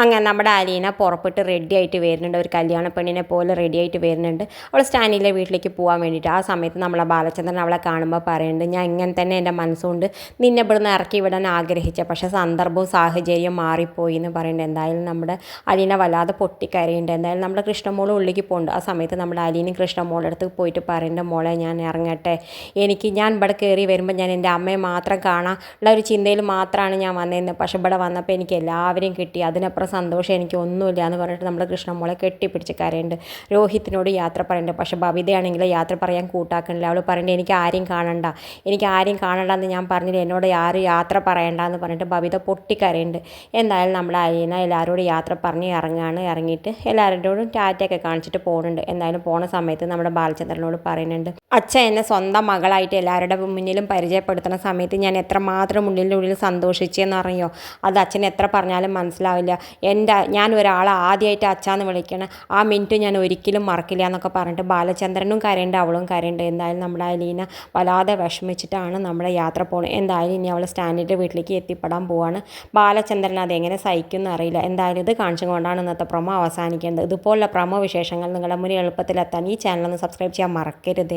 അങ്ങനെ നമ്മുടെ അലീന പുറപ്പെട്ട് റെഡി ആയിട്ട് വരുന്നുണ്ട്. ഒരു കല്യാണ പെണ്ണിനെ പോലെ റെഡി ആയിട്ട് വരുന്നുണ്ട്. അവൾ സ്റ്റാനിലെ വീട്ടിലേക്ക് പോകാൻ വേണ്ടിയിട്ട്. ആ സമയത്ത് നമ്മളെ ബാലചന്ദ്രൻ അവളെ കാണുമ്പോൾ പറയുന്നുണ്ട്, ഞാൻ ഇങ്ങനെ തന്നെ എൻ്റെ മനസ്സുകൊണ്ട് നിന്നെ ഇവിടുന്ന് ഇറക്കി വിടാൻ ആഗ്രഹിച്ച, പക്ഷേ സന്ദർഭവും സാഹചര്യം മാറിപ്പോയി എന്ന് പറയുന്നുണ്ട്. എന്തായാലും നമ്മുടെ അലീന വല്ലാതെ പൊട്ടിക്കരയുണ്ട്. എന്തായാലും നമ്മുടെ കൃഷ്ണമോൾ ഉള്ളിലേക്ക് പോകുന്നുണ്ട്. ആ സമയത്ത് നമ്മുടെ അലീനയും കൃഷ്ണമോളുടെ അടുത്ത് പോയിട്ട് പറയുന്നുണ്ട്, മോളെ ഞാൻ ഇറങ്ങട്ടെ, ഞാൻ ഇവിടെ കയറി വരുമ്പോൾ ഞാൻ എൻ്റെ അമ്മയെ മാത്രം കാണാനുള്ള ഒരു ചിന്തയിൽ മാത്രമാണ് ഞാൻ വന്നതെന്ന്. പക്ഷേ ഇവിടെ വന്നപ്പോൾ എനിക്ക് എല്ലാവരെയും കിട്ടി, അതിനപ്പുറം സന്തോഷം എനിക്ക് ഒന്നുമില്ല എന്ന് പറഞ്ഞിട്ട് നമ്മുടെ കൃഷ്ണമോളെ കെട്ടിപ്പിടിച്ച് കരയുന്നുണ്ട്. രോഹിത്തിനോട് യാത്ര പറയുന്നുണ്ട്. പക്ഷേ ബബിതയാണെങ്കിൽ യാത്ര പറയാൻ കൂട്ടാക്കണില്ല. അവൾ പറയുന്നുണ്ട്, എനിക്ക് ആരെയും കാണണ്ട എന്ന് ഞാൻ പറഞ്ഞില്ല, എന്നോട് ആരും യാത്ര പറയണ്ട എന്ന് പറഞ്ഞിട്ട് ബബിത പൊട്ടിക്കരയുന്നുണ്ട്. എന്തായാലും നമ്മുടെ അലീന എല്ലാവരോടും യാത്ര പറഞ്ഞ് ഇറങ്ങിയിട്ട് എല്ലാവരോടും ടാറ്റയൊക്കെ കാണിച്ചിട്ട് പോകുന്നുണ്ട്. എന്തായാലും പോണ സമയത്ത് നമ്മുടെ ബാലചന്ദ്രനോട് പറയുന്നുണ്ട്, അച്ഛൻ എന്നെ സ്വന്തം മകളായിട്ട് എല്ലാവരുടെ മുന്നിലും പരിചയപ്പെടുത്തുന്ന സമയത്ത് ഞാൻ എത്രമാത്രം ഉള്ളിൽ സന്തോഷിച്ചെന്നറിയോ, അത് അച്ഛൻ എത്ര പറഞ്ഞാലും മനസ്സിലാവില്ല. ഞാൻ ഒരാളെ ആദ്യമായിട്ട് അച്ഛാന്ന് വിളിക്കണം, ആ മിനിറ്റ് ഞാൻ ഒരിക്കലും മറക്കില്ല എന്നൊക്കെ പറഞ്ഞിട്ട് ബാലചന്ദ്രനും കരയുണ്ട്, അവളും കരയുണ്ട്. എന്തായാലും നമ്മുടെ അലീന വല്ലാതെ വിഷമിച്ചിട്ടാണ് നമ്മുടെ യാത്ര പോകുന്നത്. എന്തായാലും ഇനി അവൾ സ്റ്റാൻഡിൻ്റെ വീട്ടിലേക്ക് എത്തിപ്പെടാൻ പോവാണ്. ബാലചന്ദ്രൻ അതെങ്ങനെ സഹിക്കുമെന്ന് അറിയില്ല. എന്തായാലും ഇത് കാണിച്ചുകൊണ്ടാണ് ഇന്നത്തെ പ്രൊമോ അവസാനിക്കേണ്ടത്. ഇതുപോലുള്ള പ്രൊമോ വിശേഷങ്ങൾ നിങ്ങളുടെ മുന്നിൽ എളുപ്പത്തിലെത്താൻ ഈ ചാനൽ ഒന്ന് സബ്സ്ക്രൈബ് ചെയ്യാൻ മറക്കരുത്.